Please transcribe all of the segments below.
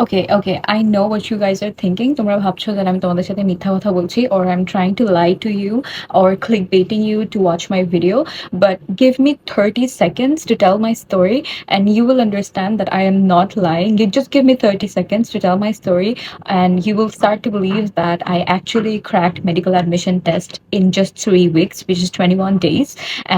Okay, I know what you guys are thinking. তোমরা ভাবছো that আমি তোমাদের সাথে মিথ্যা কথা বলছি, or I'm trying to lie to you, or clickbaiting you to watch my video. But give me 30 seconds to tell my story, and you will understand that I am not lying. You just give me 30 seconds to tell my story, and you will start to believe that I actually cracked medical admission test in just 3 weeks, which is 21 days.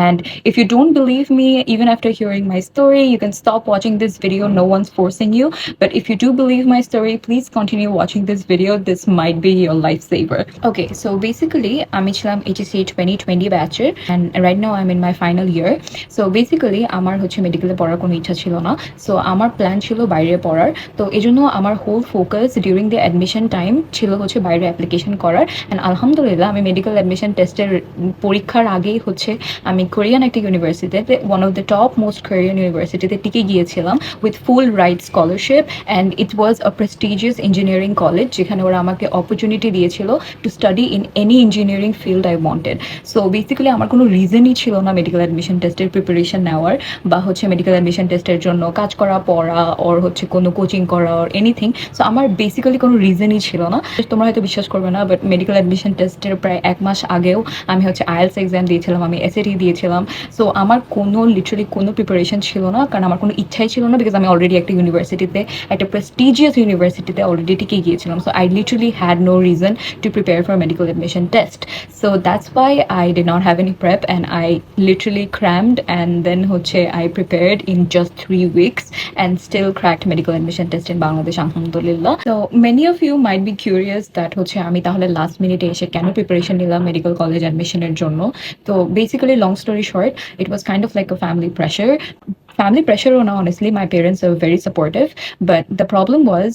And if you don't believe me, even after hearing my story, you can stop watching this video. No one's forcing you. But if you do believe my story, please continue watching this video. This might be your lifesaver. Okay, so basically, আমি ছিলাম HSC 2020 ব্যাচের, and right now I'm in my final year. So basically, আমার হচ্ছে মেডিকেলে পড়ার কোনো ইচ্ছা ছিল না। সো আমার প্ল্যান ছিল বাইরে পড়ার। তো এই জন্য আমার whole focus during the admission time ছিল হচ্ছে বাইরে অ্যাপ্লিকেশন করার। অ্যান্ড আলহামদুলিল্লাহ, আমি মেডিকেল অ্যাডমিশন টেস্টের পরীক্ষার আগেই হচ্ছে আমি কোরিয়ান একটা ইউনিভার্সিটিতে, one of the top most Korean ইউনিভার্সিটিতে টিকে গিয়েছিলাম with full right scholarship, and it was a prestigious engineering college, যেখানে ওরা আমাকে অপরচুনিটি দিয়েছিল to study in any engineering field I wanted. So basically আমার কোনো রিজনই ছিল না মেডিকেল অ্যাডমিশন টেস্টের প্রিপারেশন নেওয়ার, বা হচ্ছে মেডিকেল অ্যাডমিশন টেস্টের জন্য কাজ করা, পড়া, ওর হচ্ছে কোনো কোচিং করা, ওর এনিথিং। সো আমার বেসিক্যালি কোনো রিজনই ছিল না। তোমরা হয়তো বিশ্বাস করবে না, বাট মেডিকেল অ্যাডমিশন টেস্টের প্রায় 1 মাস আগেও আমি হচ্ছে আইএলস এক্সাম দিয়েছিলাম, আমি এসএটি দিয়েছিলাম। সো আমার লিটারালি কোনো প্রিপারেশন ছিল না, কারণ আমার কোনো ইচ্ছাই ছিল না, বিকজ আমি অলরেডি একটা ইউনিভার্সিটিতে, একটা প্রেস্টিজিয়াস ইউনিভার্সিটিতে অলরেডি টিকে গিয়েছিলাম। So I literally had no reason to prepare for medical admission test. So that's why I did not have any prep, and I literally crammed, and then হচ্ছে I prepared in just 3 weeks and still cracked medical admission test in Bangladesh, alhamdulillah. So many of you might be curious that হচ্ছে আমি তাহলে last মিনিটে এসে কেন preparation নিলাম medical college অ্যাডমিশনের জন্য। তো basically long story short, it was kind of like a family pressure or no, honestly my parents are very supportive, but the problem was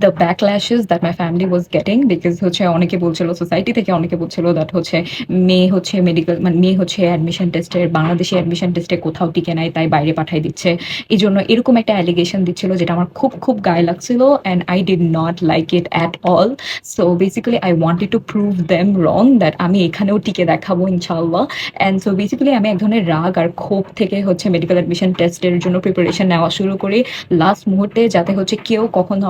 the backlashes that my family was getting, because হচ্ছে অনেকে বলছিল, society থেকে অনেকে বলছিল that হচ্ছে মেয়ে হচ্ছে medical, মানে মেয়ে হচ্ছে অ্যাডমিশন টেস্টের, বাংলাদেশে অ্যাডমিশন টেস্টে কোথাও টিকে নাই, তাই বাইরে পাঠাই দিচ্ছে। এই জন্য এরকম একটা অ্যালিগেশন দিচ্ছিল, যেটা আমার খুব খুব গায়ে লাগছিল, and I did not like it at all. So basically I wanted to prove them wrong that আমি এখানেও টিকে দেখাবো ইনশাআল্লাহ। and so basically আমি এক ধরনের রাগ আর ক্ষোভ থেকে হচ্ছে মেডিকেল অ্যাডমিশন টেস্টের জন্য প্রিপারেশন নেওয়া শুরু করি লাস্ট মুহূর্তে, যাতে হচ্ছে কেউ কখনো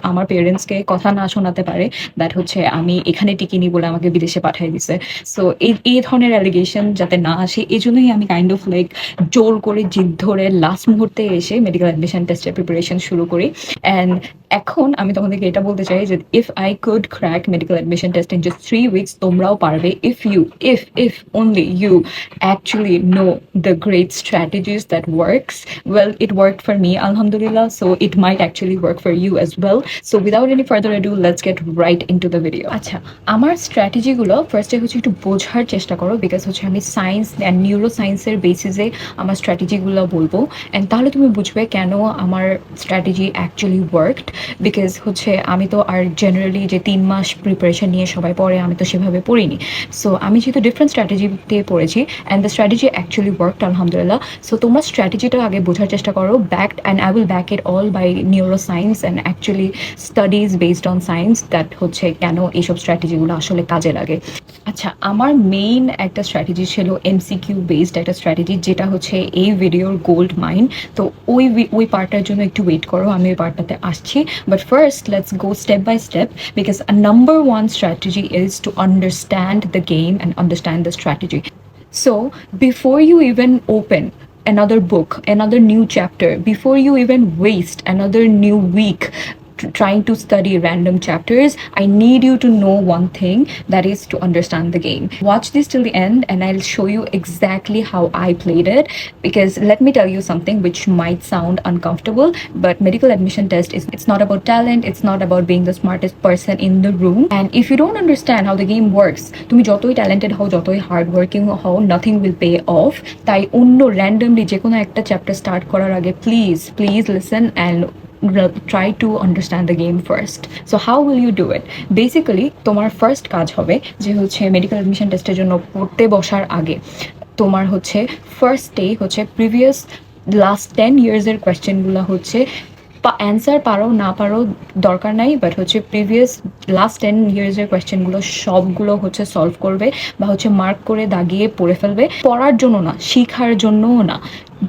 আমার পেরেন্টসকে কথা না শোনাতে পারে দ্যাট হচ্ছে আমি এখানে টিকিনি বলে আমাকে বিদেশে পাঠিয়ে দিছে। সো এই ধরনের অ্যালিগেশন যাতে না আসে, এই জন্যই আমি কাইন্ড অফ লাইক জোর করে জিদ ধরে লাস্ট মুহূর্তে এসে মেডিকেল অ্যাডমিশন টেস্টের প্রিপারেশন শুরু করি। অ্যান্ড এখন আমি তোমাদেরকে এটা বলতে চাই যে if I could crack medical admission test in just 3 weeks, তোমরাও পারবে, if only you actually know the great strategies that works. Well, it worked for me, alhamdulillah, so it might actually work for you as well. So without any further ado, let's get right into the video. আচ্ছা, আমার স্ট্র্যাটেজিগুলো ফার্স্টে হচ্ছে একটু বোঝার চেষ্টা করো, because হচ্ছে আমি সায়েন্স অ্যান্ড নিউরো সায়েন্সের বেসিসে আমার স্ট্র্যাটেজিগুলো বলবো, অ্যান্ড তাহলে তুমি বুঝবে কেন আমার স্ট্র্যাটেজি অ্যাকচুয়ালি ওয়ার্কড। বিকজ হচ্ছে আমি তো আর জেনারেলি যে 3 মাস প্রিপারেশন নিয়ে সবাই পড়ে, আমি তো সেভাবে পড়িনি। সো আমি যেহেতু ডিফারেন্ট স্ট্র্যাটেজিতে পড়েছি, and the strategy actually worked, আলহামদুলিল্লাহ। সো তোমরা স্ট্র্যাটেজিটা আগে বোঝার চেষ্টা করো, backed, and I will back it all by neuroscience and actually studies based on science, that হচ্ছে কেন এইসব স্ট্র্যাটেজিগুলো আসলে কাজে লাগে। আচ্ছা, আমার মেইন একটা স্ট্র্যাটেজি ছিল এমসিকিউ বেসড একটা স্ট্র্যাটেজি, যেটা হচ্ছে এই ভিডিওর গোল্ড মাইন। তো ওই পার্টটার জন্য একটু ওয়েট করো, আমি ওই পার্টটাতে আসছি। But first, let's go step by step, because a number one strategy is to understand the game and understand the strategy. So before you even open another book, another new chapter, before you even waste another new week trying to study random chapters, I need you to know one thing, that is to understand the game. Watch this till the end and I'll show you exactly how I played it, because let me tell you something which might sound uncomfortable, but medical admission test it's not about talent, it's not about being the smartest person in the room, and if you don't understand how the game works, তুমি যতই talented হও, যতই hard working হও, nothing will pay off. তাই অন্য randomly যে কোনো একটা চ্যাপ্টার স্টার্ট করার আগে please listen and try to understand the game first. So how will you do it? Basically তোমার ফার্স্ট কাজ হবে যে হচ্ছে মেডিকেল অ্যাডমিশন টেস্টের জন্য পড়তে বসার আগে তোমার হচ্ছে ফার্স্ট ডে হচ্ছে প্রিভিয়াস লাস্ট 10 ইয়ার্সের কোয়েশ্চেনগুলো হচ্ছে অ্যান্সার পারো না পারো দরকার নাই, বাট হচ্ছে প্রিভিয়াস লাস্ট 10 ইয়ার্সের কোয়েশ্চেনগুলো সবগুলো হচ্ছে সলভ করবে, বা হচ্ছে মার্ক করে দাগিয়ে পড়ে ফেলবে। পড়ার জন্য না, শিখার জন্যও না,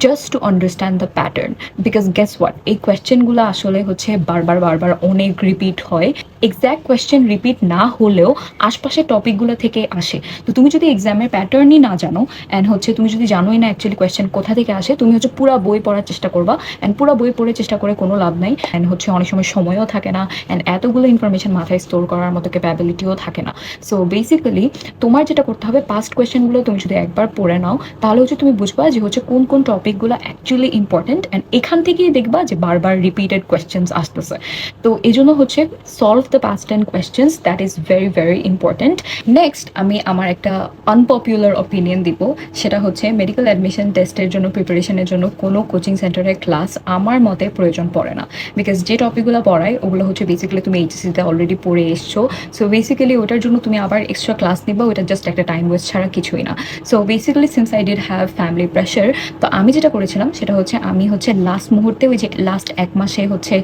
just to understand the pattern, because guess what, এই কোয়েশ্চেনগুলো আসলে হচ্ছে বারবার বারবার অনেক রিপিট হয়। এক্স্যাক্ট কোয়েশ্চেন রিপিট না হলেও আশপাশের টপিকগুলো থেকে আসে। তো তুমি যদি এক্সামের প্যাটার্নই না জানো, অ্যান্ড হচ্ছে তুমি যদি জানোই না অ্যাকচুয়ালি কোয়েশ্চেন কোথা থেকে আসে, তুমি হচ্ছে পুরো বই পড়ার চেষ্টা করবা, অ্যান্ড পুরো বই পড়ে চেষ্টা করে কোনো লাভ নাই, অ্যান্ড হচ্ছে অনেক সময় সময়ও থাকে না, অ্যান্ড এতগুলো ইনফরমেশন মাথায় স্টোর করার মতো ক্যাপাবিলিটিও থাকে না। সো বেসিক্যালি তোমার যেটা করতে হবে, পাস্ট কোয়েশ্চেনগুলো তুমি যদি একবার পড়ে নাও, তাহলে হচ্ছে তুমি বুঝবা যে হচ্ছে কোন কোন টপিকগুলো অ্যাকচুয়ালি ইম্পর্টেন্ট, অ্যান্ড এখান থেকেই দেখবা যে বারবার রিপিটেড কোয়েশ্চেন্স আসতেছে। তো এই জন্য হচ্ছে solve the past ten questions, that is very very important. Next আমি আমার একটা আনপপুলার অপিনিয়ন দিব, সেটা হচ্ছে মেডিকেল অ্যাডমিশন টেস্টের জন্য প্রিপারেশনের জন্য কোনো কোচিং সেন্টারের ক্লাস আমার মতে প্রয়োজন পড়ে না। বিকজ যে টপিকগুলো পড়ায় ওগুলো হচ্ছে বেসিক্যালি তুমি এইচএসসিতে অলরেডি পড়ে এসছো। সো বেসিক্যালি ওটার জন্য তুমি আবার এক্সট্রা ক্লাস নিবা, ওটা জাস্ট একটা টাইম ওয়েস্ট ছাড়া কিছুই না। So basically since I did have family pressure, তো আমি যেটা করেছিলাম সেটা হচ্ছে আমি হচ্ছে লাস্ট মুহূর্তে ওই যে লাস্ট এক মাসে হচ্ছে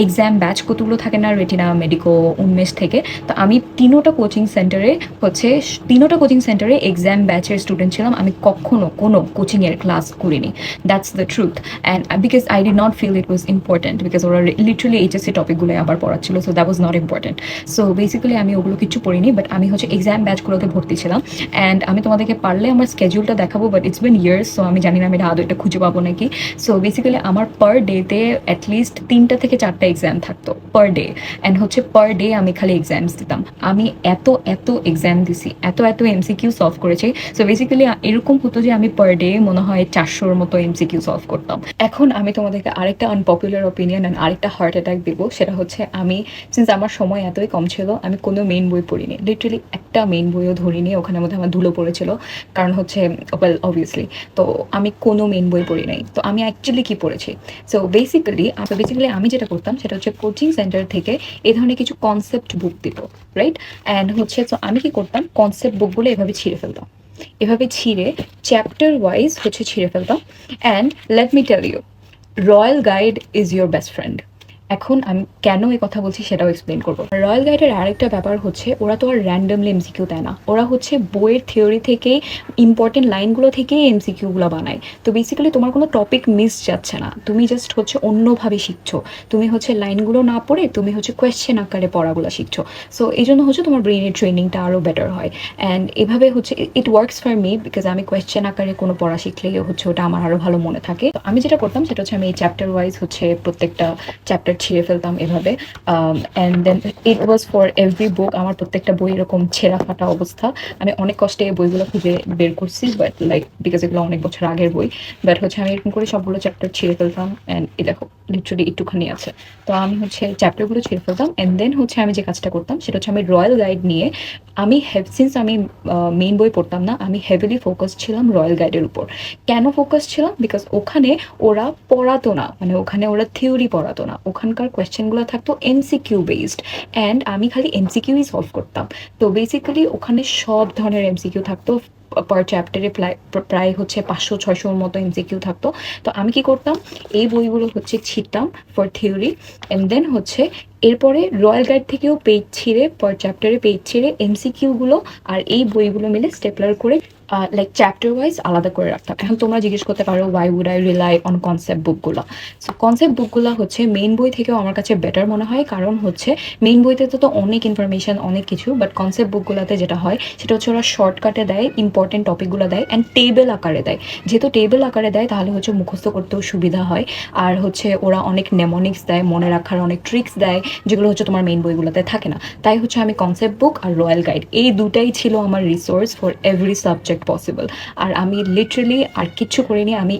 এক্সাম ব্যাচ কতগুলো থাকে না, রেটিনা, মেডিকো, উন্মেষ থেকে, তো আমি তিনোটা কোচিং সেন্টারে এক্সাম ব্যাচের স্টুডেন্ট ছিলাম। আমি কখনো কোনো কোচিংয়ের ক্লাস করিনি, that's the truth. And because I did not feel it was important, because ওরা লিটারালি এইচএসসি টপিকগুলো আবার পড়াচ্ছিল, so that was not important. So basically আমি ওগুলো কিছু পড়িনি, বাট আমি হচ্ছে এক্সাম ব্যাচগুলোতে ভর্তি ছিলাম। অ্যান্ড আমি তোমাদেরকে পারলে আমার স্কেডিউলটা দেখাবো, but it's been years, so আমি জানি না আমি আদৌ এটা খুঁজে পাবো নাকি। সো বেসিক্যালি আমার পার ডেতে অ্যাটলিস্ট 3টা থেকে 4টা এক্সাম থাকতো পার ডে, অ্যান্ড হচ্ছে পার ডে আমি খালি এক্সামস দিতাম। আমি এত এক্সাম দিছি, এত এমসিকিউ সলভ করেছি। সো বেসিক্যালি এরকম হতো যে আমি পার ডে মনে হয় 400-র মতো এমসিকিউ সলভ করতাম। এখন আমি তোমাদেরকে আরেকটা আনপপুলার অপিনিয়ন অ্যান্ড আরেকটা হার্ট অ্যাটাক দিব, সেটা হচ্ছে আমি সিন্স আমার সময় এতই কম ছিল, আমি কোনো মেইন বই পড়িনি, লিটারালি একটা মেইন বইও ধরিনি। ওখানের মধ্যে আমার ধুলো পড়েছিল, কারণ হচ্ছে ওয়েল অবভিয়াসলি, তো আমি কোনো মেইন বই পড়ি নাই। তো আমি অ্যাকচুয়ালি কী পড়েছি, সো বেসিক্যালি আমি যেটা করতাম সেটা হচ্ছে কোচিং সেন্টার থেকে এই ধরনের কিছু কনসেপ্ট বুক দিত, রাইট? অ্যান্ড হচ্ছে তো আমি কি করতাম, কনসেপ্ট বুকগুলো এভাবে ছিঁড়ে ফেলতাম, এভাবে ছিঁড়ে চ্যাপ্টার ওয়াইজ হচ্ছে ছিঁড়ে ফেলতাম। And let me tell you, royal guide is your best friend. এখন আমি কেন এই কথা বলছি সেটাও এক্সপ্লেন করবো। রয়্যাল গাইডের আরেকটা ব্যাপার হচ্ছে ওরা তো আর র্যান্ডমলি এমসিকিউ দেয় না, ওরা হচ্ছে বইয়ের থিওরি থেকে ইম্পর্টেন্ট লাইনগুলো থেকেই এমসিকিউগুলো বানায়। তো বেসিক্যালি তোমার কোনো টপিক মিস যাচ্ছে না, তুমি জাস্ট হচ্ছে অন্যভাবে শিখছো, তুমি হচ্ছে লাইনগুলো না পড়ে তুমি হচ্ছে কোয়েশ্চেন আকারে পড়াগুলো শিখছো। সো এই জন্য হচ্ছে তোমার ব্রেনের ট্রেনিংটা আরও বেটার হয়। অ্যান্ড এভাবে হচ্ছে it works for me, because আমি কোয়েশ্চেন আকারে কোনো পড়া শিখলেই হচ্ছে ওটা আমার আরও ভালো মনে থাকে। তো আমি যেটা করতাম সেটা হচ্ছে আমি এই চ্যাপ্টার ওয়াইজ হচ্ছে প্রত্যেকটা চ্যাপ্টার ছিঁড়ে ফেলতাম এভাবে। And then it was for every book, আমার প্রত্যেকটা বই এরকম ছেঁড়া ফাটা অবস্থা। আমি অনেক কষ্টে এই বইগুলো খুঁজে বের করছি, বাট লাইক বিকজ এগুলো অনেক বছর আগের বই, বাট হচ্ছে আমি এরকম করে সবগুলো চ্যাপ্টার ছিঁড়ে ফেলতাম। অ্যান্ড এই দেখো লিটারালি একটুখানি আছে, তো আমি হচ্ছে চ্যাপ্টারগুলো ছিঁড়ে ফেলতাম। অ্যান্ড দেন হচ্ছে আমি যে কাজটা করতাম সেটা হচ্ছে আমি রয়্যাল গাইড নিয়ে আমি সিন্স আমি মেইন বই পড়তাম না, আমি হেভিলি ফোকাস ছিলাম রয়্যাল গাইডের উপর। কেন ফোকাস ছিলাম, বিকজ ওখানে ওরা পড়াতো না, মানে ওখানে ওরা থিওরি পড়াতো না, ওখানকার কোয়েশ্চেনগুলো থাকতো এমসিকিউ বেসড, অ্যান্ড আমি খালি এমসিকিউই সলভ করতাম। তো বেসিক্যালি ওখানে সব ধরনের এমসিকিউ থাকতো, পার চ্যাপ্টারে প্রায় হচ্ছে 500-600-র মতো এমসিকিউ থাকতো। তো আমি কি করতাম, এই বইগুলো হচ্ছে ছিঁড়তাম ফর থিওরি, অ্যান্ড দেন হচ্ছে এরপরে রয়্যাল গাইড থেকেও পেজ ছিঁড়ে পার চ্যাপ্টারে পেজ ছিঁড়ে এমসিকিউগুলো আর এই বইগুলো মিলে স্টেপলার করে লাইক চ্যাপ্টার ওয়াইজ আলাদা করে রাখতাম। এখন তোমরা জিজ্ঞেস করতে পারো why would I rely on concept বুকগুলো। সো কনসেপ্ট বুকগুলো হচ্ছে মেইন বই থেকেও আমার কাছে বেটার মনে হয়, কারণ হচ্ছে মেইন বইতে তো অনেক ইনফরমেশন অনেক কিছু, বাট কনসেপ্ট বুকগুলোতে যেটা হয় সেটা হচ্ছে ওরা শর্টকাটে দেয়, ইম্পর্টেন্ট টপিকগুলো দেয়, অ্যান্ড টেবিল আকারে দেয়। যেহেতু টেবিল আকারে দেয় তাহলে হচ্ছে মুখস্থ করতেও সুবিধা হয়, আর হচ্ছে ওরা অনেক নেমোনিক্স দেয়, মনে রাখার অনেক ট্রিক্স দেয়, যেগুলো হচ্ছে তোমার মেইন বইগুলোতে থাকে না। তাই হচ্ছে আমি কনসেপ্ট বুক আর রয়্যাল গাইড এই দুটাই ছিল আমার resource for every subject possible. আর আমি লিটারালি আর কিচ্ছু করিনি, আমি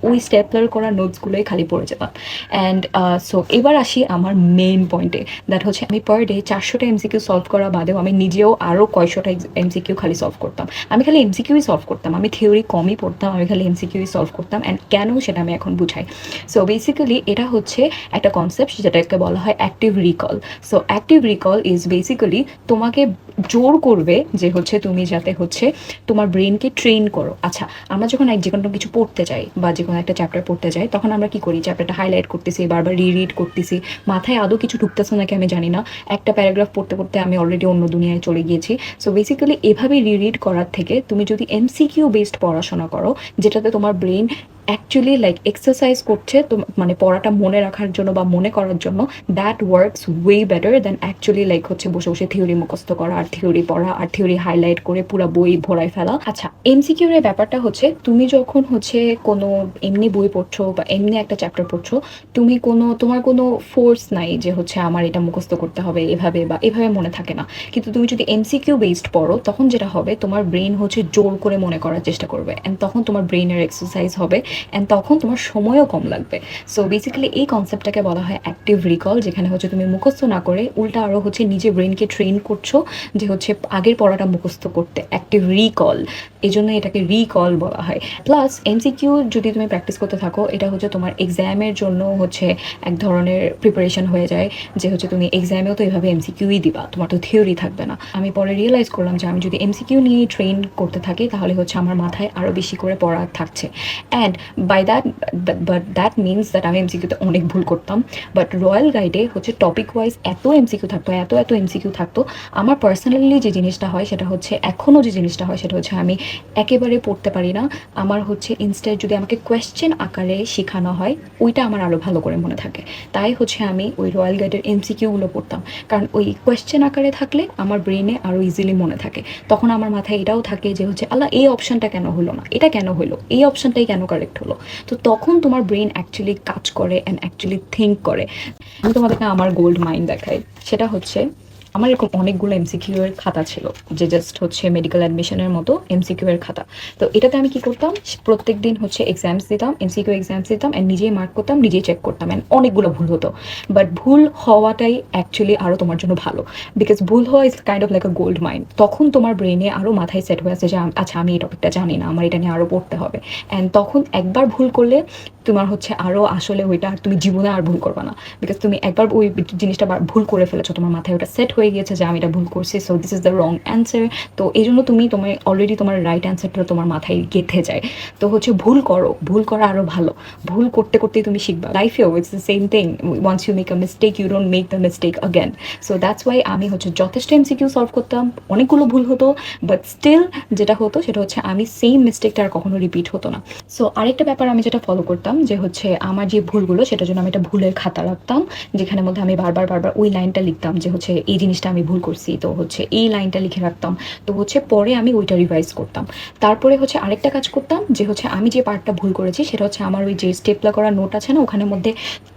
ওই স্টেপলার করা নোটসগুলোই খালি পড়ে যেতাম। অ্যান্ড সো এবার আসি আমার মেইন পয়েন্টে, দ্যাট হচ্ছে আমি পার ডে 400টা এমসিকিউ সলভ করা বাদেও আমি নিজেও আরও কয়শোটা এমসিকিউ খালি সলভ করতাম। আমি খালি এমসিকিউই সলভ করতাম, আমি থিওরি কমই পড়তাম, আমি খালি এমসিকিউই সলভ করতাম। অ্যান্ড কেন সেটা আমি এখন বুঝাই। সো বেসিক্যালি এটা হচ্ছে একটা কনসেপ্ট যেটাকে বলা হয় active recall. So active recall is basically তোমাকে জোর করবে যে হচ্ছে তুমি যাতে হচ্ছে তোমার ব্রেনকে ট্রেন করো। আচ্ছা, আমরা যখন যে কোনো কিছু পড়তে যাই বা যে কোনো একটা চ্যাপ্টার পড়তে যাই, তখন আমরা কি করি, চ্যাপ্টারটা হাইলাইট করতেছি, বারবার রিড করতেছি, মাথায় আদৌ কিছু ঢুকতেছে নাকি আমি জানি না, একটা প্যারাগ্রাফ পড়তে পড়তে আমি অলরেডি অন্য দুনিয়ায় চলে গিয়েছি। সো বেসিক্যালি এভাবে রিড করার থেকে তুমি যদি এমসিকিউ বেসড পড়াশোনা করো, যেটাতে তোমার ব্রেন অ্যাকচুয়ালি লাইক এক্সারসাইজ করছে তো মানে পড়াটা মনে রাখার জন্য বা মনে করার জন্য, that works way better than actually like হচ্ছে বসে বসে থিওরি মুখস্থ করা আর থিওরি পড়া আর থিওরি হাইলাইট করে পুরো বই ভরায় ফেলা। আচ্ছা, এমসিকিউর এর ব্যাপারটা হচ্ছে তুমি যখন হচ্ছে কোনো এমনি বই পড়ছো বা এমনি একটা চ্যাপ্টার পড়ছো, তুমি তোমার কোনো ফোর্স নাই যে হচ্ছে আমার এটা মুখস্থ করতে হবে এভাবে বা এভাবে মনে থাকে না। কিন্তু তুমি যদি এমসিকিউ বেসড পড়ো তখন যেটা হবে তোমার ব্রেন হচ্ছে জোর করে মনে করার চেষ্টা করবে, অ্যান্ড তখন তোমার ব্রেনের এক্সারসাইজ হবে, অ্যান্ড তখন তোমার সময়ও কম লাগবে। সো বেসিক্যালি এই কনসেপ্টটাকে বলা হয় অ্যাক্টিভ রিকল, যেখানে হচ্ছে তুমি মুখস্থ না করে উল্টা আরও হচ্ছে নিজের ব্রেনকে ট্রেন করছো যে হচ্ছে আগের পড়াটা মুখস্থ করতে, অ্যাক্টিভ রিকল, এই জন্য এটাকে রিকল বলা হয়। প্লাস এমসিকিউ যদি তুমি প্র্যাকটিস করতে থাকো, এটা হচ্ছে তোমার এক্সামের জন্য হচ্ছে এক ধরনের প্রিপারেশন হয়ে যায়, যে হচ্ছে তুমি এক্সামেও তো এভাবে এমসিকিউই দিবা, তোমার তো থিওরি থাকবে না। আমি পরে রিয়েলাইজ করলাম যে আমি যদি এমসিকিউ নিয়ে ট্রেন করতে থাকি তাহলে হচ্ছে আমার মাথায় আরও বেশি করে পড়া থাকছে, and by that but that means that আমি এমসিকিউতে অনেক ভুল করতাম। বাট রয়্যাল গাইডে হচ্ছে টপিক ওয়াইজ এত এমসিকিউ থাকতো, এত এমসিকিউ থাকতো, আমার পার্সোনালি যে জিনিসটা হয় সেটা হচ্ছে, এখনও যে জিনিসটা হয় সেটা হচ্ছে আমি একেবারে পড়তে পারি না। আমার হচ্ছে ইনস্টেড যদি আমাকে কোয়েশ্চেন আকারে শেখানো হয় ওইটা আমার আরও ভালো করে মনে থাকে। তাই হচ্ছে আমি ওই রয়্যাল গাইডের এমসিকিউগুলো পড়তাম, কারণ ওই কোয়েশ্চেন আকারে থাকলে আমার ব্রেনে আরও ইজিলি মনে থাকে। তখন আমার মাথায় এটাও থাকে যে হচ্ছে আল্লাহ এই অপশানটা কেন হলো না, এটা কেন হলো, এই অপশানটাই কেন কারেক্ট হলো। তো তখন তোমার ব্রেন অ্যাকচুয়ালি কাজ করে অ্যান্ড অ্যাকচুয়ালি থিঙ্ক করে। আমি তোমাদেরকে আমার গোল্ড মাইন্ড দেখাই, সেটা হচ্ছে আমার এরকম অনেকগুলো এমসিকিউ এর খাতা ছিল, যে জাস্ট হচ্ছে মেডিকেল অ্যাডমিশনের মতো এমসিকিউ এর খাতা। তো এটাতে আমি কি করতাম, প্রত্যেক দিন হচ্ছে এক্সামস দিতাম, এমসিকিউ এক্সামস দিতাম, অ্যান্ড নিজেই মার্ক করতাম, নিজেই চেক করতাম, অ্যান্ড অনেকগুলো ভুল হতো। বাট ভুল হওয়াটাই অ্যাকচুয়ালি আরও তোমার জন্য ভালো, বিকজ ভুল হওয়া is kind of like a gold mind. তখন তোমার ব্রেনে আরও মাথায় সেট হয়ে আছে যে আচ্ছা আমি এই টপিকটা জানি না, আমার এটা নিয়ে আরও পড়তে হবে। অ্যান্ড তখন একবার ভুল করলে তোমার হচ্ছে আরও আসলে ওইটা আর তুমি জীবনে আর ভুল করবে না, বিকজ তুমি একবার ওই জিনিসটা ভুল করে ফেলেছো, তোমার মাথায় ওটা সেট হয়ে গিয়েছে যে আমি এটা ভুল করছি, so this is the wrong answer. তো এই জন্য তোমার অলরেডি তোমার রাইট অ্যান্সারটা তোমার মাথায় গেঁথে যায়। তো হচ্ছে ভুল করো, ভুল করা আরও ভালো, ভুল করতে করতেই তুমি শিখবা। লাইফেও it's the same thing, once you make a mistake you don't make the mistake again. So that's why আমি হচ্ছে যথেষ্ট এমসিকিউ সলভ করতাম, অনেকগুলো ভুল হতো, বাট স্টিল যেটা হতো সেটা হচ্ছে আমি সেম মিস্টেকটা আর কখনো রিপিট হতো না। সো আরেকটা ব্যাপার আমি যেটা ফলো করতাম যে হচ্ছে আমার যে ভুলগুলো সেটার জন্য আমি একটা ভুলের খাতা রাখতাম, যেখানে মধ্যে আমি বারবার ওই লাইনটা লিখতাম যে হচ্ছে এই জিনিসটা আমি ভুল করছি, তো হচ্ছে এই লাইনটা লিখে রাখতাম। তো হচ্ছে পরে আমি ওইটা রিভাইজ করতাম। তারপরে হচ্ছে আরেকটা কাজ করতাম যে হচ্ছে আমি যে পার্টটা ভুল করেছি সেটা হচ্ছে আমার ওই যে স্টেপলা করা নোট আছে না, ওখানের মধ্যে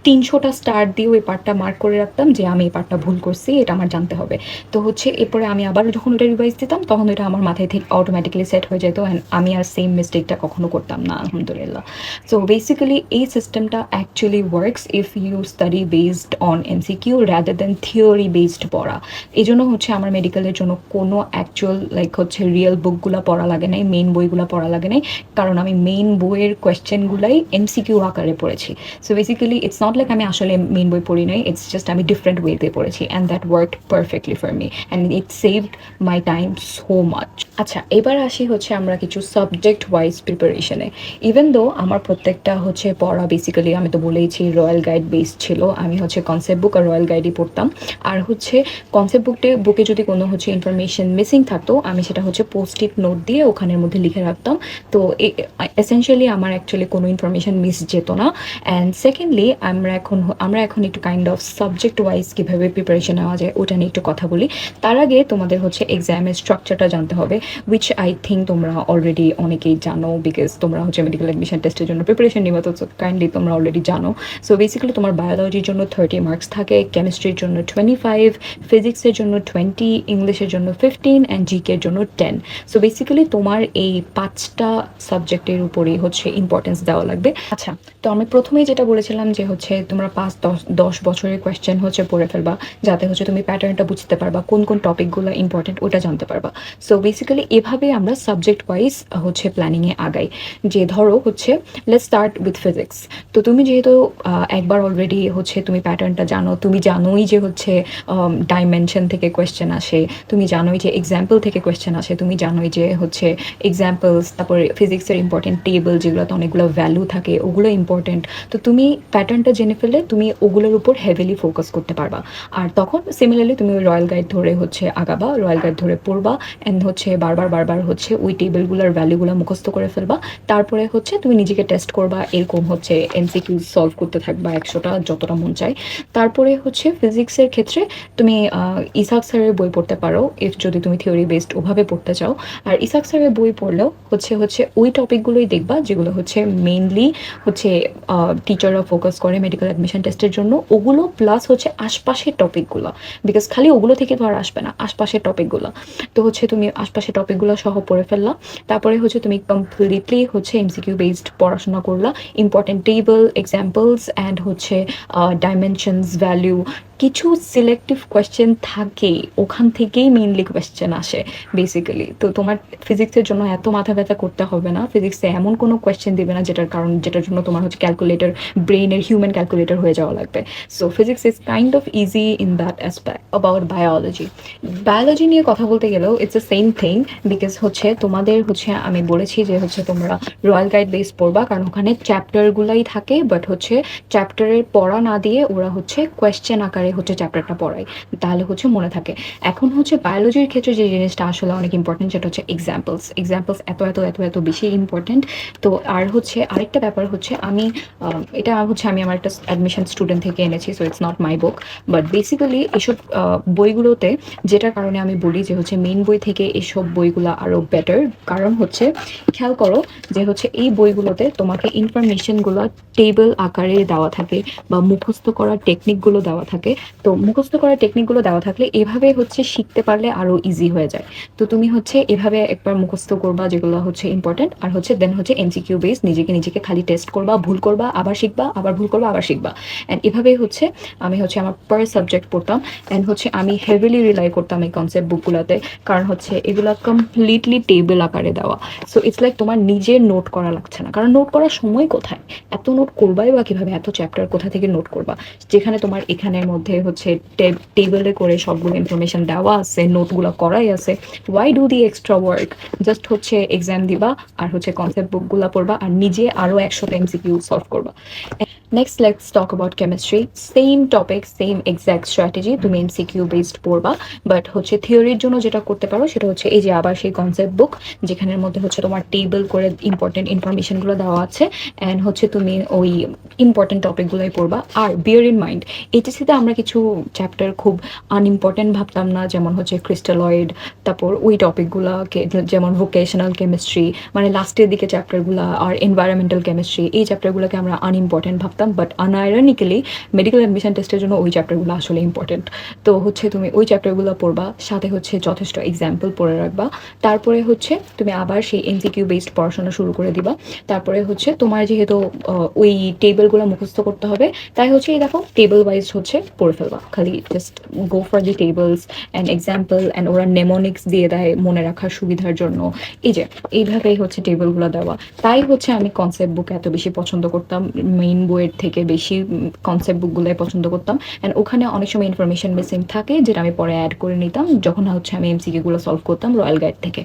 300টা স্টার দিয়ে ওই পার্টটা মার্ক করে রাখতাম যে আমি এই পার্টটা ভুল করছি, এটা আমার জানতে হবে। তো হচ্ছে এরপরে আমি আবার যখন ওটা রিভাইজ দিতাম তখন ওইটা আমার মাথায় থেকে অটোমেটিক্যালি সেট হয়ে যেত, অ্যান্ড আমি আর সেম মিস্টেকটা কখনো করতাম না, আলহামদুলিল্লাহ। সো বেসিক্যালি এই সিস্টেমটা actually works if you study based on MCQ rather than theory based পড়া। এই জন্য হচ্ছে আমার মেডিকেলের জন্য কোনো অ্যাকচুয়াল লাইক হচ্ছে রিয়েল বুকগুলো পড়া লাগে নাই, মেইন বইগুলো পড়া লাগে নাই, কারণ আমি মেইন বইয়ের কোয়েশ্চেনগুলাই এমসিকিউ আকারে পড়েছি। So basically it's not like আমি আসলে মেইন বই পড়ি নাই, ইটস জাস্ট আমি ডিফারেন্ট ওয়েতে পড়েছি, and that worked perfectly for me and it saved my time so much. আচ্ছা, এবার আসি হচ্ছে আমরা কিছু সাবজেক্ট ওয়াইজ প্রিপারেশনে। ইভেন দো আমার প্রত্যেকটা হচ্ছে পড়া বেসিক্যালি আমি তো বলেইছি রয়্যাল গাইড বেসড ছিল, আমি হচ্ছে কনসেপ্ট বুক আর রয়্যাল গাইডই পড়তাম। আর হচ্ছে কনসেপ্ট বুকে যদি কোনো হচ্ছে ইনফরমেশন মিসিং থাকতো আমি সেটা হচ্ছে পোস্ট ইট নোট দিয়ে ওখানের মধ্যে লিখে রাখতাম। তো এসেনশিয়ালি আমার অ্যাকচুয়ালি কোনো ইনফরমেশন মিস যেত না। অ্যান্ড সেকেন্ডলি আমরা এখন একটু কাইন্ড অফ সাবজেক্ট ওয়াইজ কীভাবে প্রিপারেশন নেওয়া যায় ওটা নিয়ে একটু কথা বলি। তার আগে তোমাদের হচ্ছে এক্সামের স্ট্রাকচারটা জানতে হবে, উইচ আই থিঙ্ক তোমরা অলরেডি অনেকেই জানো, বিকজ তোমরা হচ্ছে মেডিকেল অ্যাডমিশন টেস্টের জন্য প্রিপারেশন নিবা, তো কাইন্ডলি তোমরা অলরেডি জানো। সো বেসিক্যালি তোমার বায়োলজির জন্য 30 মার্কস থাকে, কেমিস্ট্রির জন্য 25, ফিজিক্সের জন্য 20, ইংলিশের জন্য 15, অ্যান্ড জিকের জন্য 10। সো বেসিক্যালি তোমার এই 5টা সাবজেক্টের উপরেই হচ্ছে ইম্পর্টেন্স দেওয়া লাগবে। আচ্ছা, তো আমি প্রথমেই যেটা বলেছিলাম যে হচ্ছে তোমরা 5-10 বছরের কোয়েশ্চেন হচ্ছে পড়ে ফেলবা, যাতে হচ্ছে তুমি প্যাটার্নটা বুঝতে পারবা, কোন কোন টপিকগুলো ইম্পর্টেন্ট ওটা জানতে পারবা। সো বেসিক্যালি এভাবে আমরা সাবজেক্ট ওয়াইজ হচ্ছে প্ল্যানিংয়ে আগাই। যে ধরো হচ্ছে লেটস স্টার্ট উইথ ফিজিক্স। তো তুমি যেহেতু একবার অলরেডি হচ্ছে তুমি প্যাটার্নটা জানো, তুমি জানোই যে হচ্ছে ডাইমেনশন থেকে কোয়েশ্চেন আসে, তুমি জানোই যে এক্সাম্পল থেকে কোয়েশ্চেন আসে, তুমি জানোই যে হচ্ছে এক্সাম্পলস, তারপরে ফিজিক্সের ইম্পর্টেন্ট টেবল যেগুলোতে অনেকগুলো ভ্যালু থাকে ওগুলো ইম্পর্টেন্ট। তো তুমি প্যাটার্নটা জেনে ফেললে তুমি ওগুলোর উপর হেভিলি ফোকাস করতে পারবা। আর তখন সিমিলারলি তুমি ওই রয়্যাল গাইড ধরে হচ্ছে আগাবা, রয়্যাল গাইড ধরে পড়বা, অ্যান্ড হচ্ছে বারবার বারবার হচ্ছে ওই টেবিলগুলোর ভ্যালুগুলো মুখস্থ করে ফেলবা। তারপরে হচ্ছে তুমি নিজেকে টেস্ট করবা, এরকম হচ্ছে এমসিকিউ সলভ করতে থাকবা 100টা যতটা মন চায়। তারপরে হচ্ছে ফিজিক্সের ক্ষেত্রে তুমি ইসাক স্যারের বই পড়তে পারো ইফ যদি তুমি থিওরি বেসড ওভাবে পড়তে চাও। আর ইসাক স্যারের বই পড়লেও হচ্ছে ওই টপিকগুলোই দেখবা যেগুলো হচ্ছে মেইনলি হচ্ছে টিচাররা ফোকাস করে মেডিকেল অ্যাডমিশন টেস্টের জন্য, ওগুলো প্লাস হচ্ছে আশপাশের টপিকগুলো, বিকজ খালি ওগুলো থেকে তো আর আসবে না, আশপাশের টপিকগুলো। তো হচ্ছে তুমি আশপাশের টপিকগুলো সহ পড়ে ফেললা। তারপরে হচ্ছে তুমি কমপ্লিটলি হচ্ছে এমসিকিউ বেসড পড়াশোনা করলা, ইম্পর্টেন্ট টেবল, এক্সাম্পলস অ্যান্ড হচ্ছে ডাইমেনশনস, ভ্যালু, কিছু সিলেক্টিভ কোয়েশ্চেন থাকে ওখান থেকেই মেইনলি কোয়েশ্চেন আসে বেসিক্যালি। তো তোমার ফিজিক্সের জন্য এত মাথা ব্যথা করতে হবে না, ফিজিক্সে এমন কোনো কোয়েশ্চেন দিবে না যেটার জন্য তোমার হচ্ছে ক্যালকুলেটর, ব্রেইনের হিউম্যান ক্যালকুলেটর হয়ে যাওয়া লাগবে। So physics is kind of easy in that aspect. About biology নিয়ে কথা বলতে গেলেও it's the same thing, because হচ্ছে তোমাদের হচ্ছে আমি বলেছি যে হচ্ছে তোমরা রয়্যাল গাইড বেস পড়বা, কারণ ওখানে চ্যাপ্টারগুলাই থাকে, বাট হচ্ছে চ্যাপ্টারের পড়া না দিয়ে ওরা হচ্ছে কোয়েশ্চেন আকারে হচ্ছে চ্যাপ্টারটা পড়ায়, তাহলে হচ্ছে মনে থাকে। এখন হচ্ছে বায়োলজির ক্ষেত্রে যে জিনিসটা আসলে অনেক ইম্পর্টেন্ট সেটা হচ্ছে এক্সাম্পলস। এক্সাম্পলস এত এত এত এত বেশি ইম্পর্টেন্ট। তো আর হচ্ছে আরেকটা ব্যাপার হচ্ছে এটা হচ্ছে আমি আমার একটা অ্যাডমিশন স্টুডেন্ট থেকে এনেছি, so it's not my book, but basically এসব বইগুলোতে যেটার কারণে আমি বলি যে হচ্ছে মেইন বই থেকে এসব বইগুলো আরও বেটার, কারণ হচ্ছে খেয়াল করো যে হচ্ছে এই বইগুলোতে তোমাকে ইনফরমেশনগুলো টেবল আকারে দেওয়া থাকে বা মুখস্থ করার টেকনিকগুলো দেওয়া থাকে। তো মুখস্থ করার টেকনিকগুলো দেওয়া থাকলে এভাবে হচ্ছে শিখতে পারলে আরও ইজি হয়ে যায়। তো তুমি হচ্ছে এভাবে একবার মুখস্থ করবা যেগুলো হচ্ছে ইম্পর্টেন্ট, আর হচ্ছে দেন হচ্ছে এমসিকিউ বেস নিজেকে খালি টেস্ট করবা, ভুল করবা আবার শিখবা, আবার ভুল করবা আবার শিখবা। অ্যান্ড এভাবেই হচ্ছে আমি হচ্ছে আমার পার সাবজেক্ট পড়তাম, অ্যান্ড হচ্ছে আমি হেভিলি রিলাই করতাম এই কনসেপ্ট বুকগুলোতে, কারণ হচ্ছে এগুলো কমপ্লিটলি টেবল আকারে দেওয়া। সো ইটস লাইক তোমার নিজের নোট করা লাগছে না, কারণ নোট করার সময় কোথায়, এত নোট করবাই বা কীভাবে, এত চ্যাপ্টার কোথা থেকে নোট করবা, যেখানে তোমার এখানের মধ্যে হচ্ছে টেবলে করে সবগুলো ইনফরমেশন দেওয়া আছে, নোটগুলো করাই আছে। Why do the extra work? Just হচ্ছে এক্সাম দিবা আর হচ্ছে কনসেপ্ট বুকগুলো পড়বা আর নিজে আরও 100টা এমসিকিউ সলভ করবা। Next let's talk about chemistry. Same topic, same exact strategy, তুমি এমসিকিউ বেসড পড়বা, বাট হচ্ছে থিওরির জন্য যেটা করতে পারো সেটা হচ্ছে এই যে আবার সেই কনসেপ্ট বুক যেখানের মধ্যে হচ্ছে তোমার টেবল করে ইম্পর্টেন্ট ইনফরমেশনগুলো দেওয়া আছে, অ্যান্ড হচ্ছে তুমি ওই ইম্পর্টেন্ট টপিকগুলোই পড়বা। আর বিয়ার ইন মাইন্ড, এইচএসসিতে আমরা কিছু চ্যাপ্টার খুব আনইম্পর্টেন্ট ভাবতাম না, যেমন হচ্ছে ক্রিস্টালয়েড, তারপর ওই টপিকগুলোকে যেমন ভোকেশনাল কেমিস্ট্রি, মানে লাস্টের দিকে চ্যাপ্টারগুলো, আর এনভায়রনমেন্টাল কেমিস্ট্রি, এই চ্যাপ্টারগুলোকে আমরা আনইম্পর্টেন্ট ভাবতাম, বাট আনআইরনিক্যালি মেডিকেল অ্যাডমিশন টেস্টের জন্য ওই চ্যাপ্টারগুলো আসলে ইম্পর্টেন্ট। তো হচ্ছে তুমি ওই চ্যাপ্টারগুলো পড়বা, সাথে হচ্ছে যথেষ্ট এক্সাম্পল পড়ে রাখবা। তারপরে হচ্ছে তুমি আবার সেই এমসিকিউ বেসড পড়াশোনা শুরু করে দিবা। তারপরে হচ্ছে তোমার যেহেতু ওই টেবলগুলো মুখস্থ করতে হবে, তাই হচ্ছে এই দেখো টেবল ওয়াইজ হচ্ছে পড়ে ফেলবা, খালি just go for the tables and example, and ওরা নেমোনিক্স দিয়ে দেয় মনে রাখার সুবিধার জন্য। এই যে এইভাবেই হচ্ছে টেবলগুলো দেওয়া, তাই হচ্ছে আমি কনসেপ্ট বুক এত বেশি পছন্দ করতাম, মেইন বইয়ের থেকে বেশি কনসেপ্ট বুকগুলোই পছন্দ করতাম। অ্যান্ড ওখানে অনেক সময় ইনফরমেশন মিসিং থাকে যেটা আমি পরে অ্যাড করে নিতাম যখন হচ্ছে আমি এমসিকিউগুলো সলভ করতাম রয়্যাল গাইড থেকে।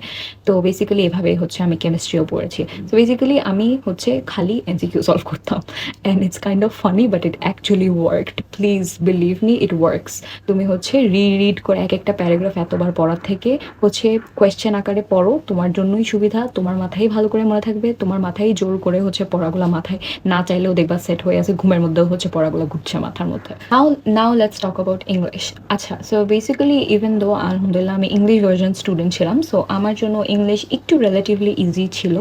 তো বেসিক্যালি এভাবেই হচ্ছে আমি কেমিস্ট্রিও পড়েছি। সো বেসিক্যালি আমি হচ্ছে খালি এমসিকিউ সলভ করতাম, and it's kind of funny but it actually worked, please believe me, it works. তুমি হচ্ছে রিড করে এক একটা প্যারাগ্রাফ এতবার পড়ার থেকে হচ্ছে কোয়েশ্চেন আকারে পড়ো, তোমার জন্যই সুবিধা, তোমার মাথায় ভালো করে মনে থাকবে, তোমার মাথায় জোর করে হচ্ছে পড়াগুলো মাথায় না চাইলেও দেখবা সেট হয়ে আছে, ঘুমের মধ্যেও হচ্ছে পড়াগুলো ঘুরছে মাথার মধ্যে। Now let's talk about English. আচ্ছা, সো বেসিক্যালি ইভেন দো আলহামদুলিল্লাহ আমি ইংলিশ ভার্জন স্টুডেন্ট ছিলাম, সো আমার জন্য ইংলিশ একটু রিলেটিভলি ইজি ছিল,